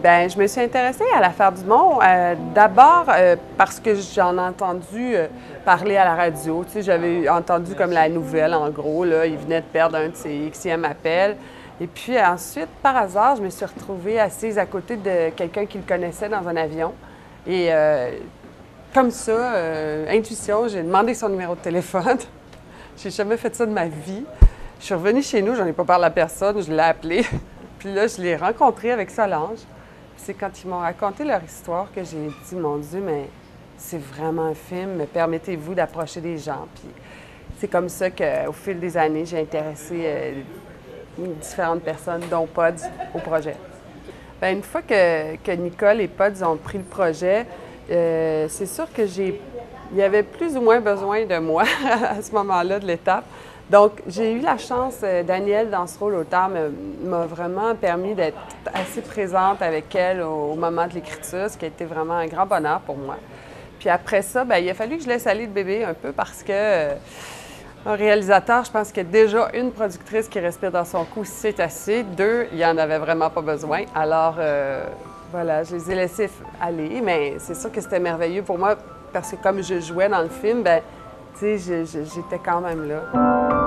Bien, je me suis intéressée à l'affaire Dumont d'abord parce que j'en ai entendu parler à la radio. Tu sais, j'avais entendu comme la nouvelle, en gros, là, il venait de perdre un de ses Xème appels. Et puis ensuite, par hasard, je me suis retrouvée assise à côté de quelqu'un qui le connaissait dans un avion. Et comme ça, intuition, j'ai demandé son numéro de téléphone. J'ai jamais fait ça de ma vie. Je suis revenue chez nous, j'en ai pas parlé à personne, je l'ai appelé. Puis là, je l'ai rencontré avec Solange. C'est quand ils m'ont raconté leur histoire que j'ai dit, mon Dieu, mais c'est vraiment un film, mais permettez-vous d'approcher des gens. Puis c'est comme ça qu'au fil des années, j'ai intéressé différentes personnes, dont Pods, au projet. Bien, une fois que Nicole et Pods ont pris le projet, c'est sûr que il y avait plus ou moins besoin de moi à ce moment-là de l'étape. Donc, j'ai eu la chance, Danielle, dans ce rôle auteur, m'a vraiment permis d'être assez présente avec elle au moment de l'écriture, ce qui a été vraiment un grand bonheur pour moi. Puis après ça, bien, il a fallu que je laisse aller le bébé un peu parce que un réalisateur, je pense qu'il y a déjà une productrice qui respire dans son cou, c'est assez. Deux, il n'y en avait vraiment pas besoin. Alors, voilà, je les ai laissés aller, mais c'est sûr que c'était merveilleux pour moi parce que comme je jouais dans le film, bien, tu sais, j'étais quand même là.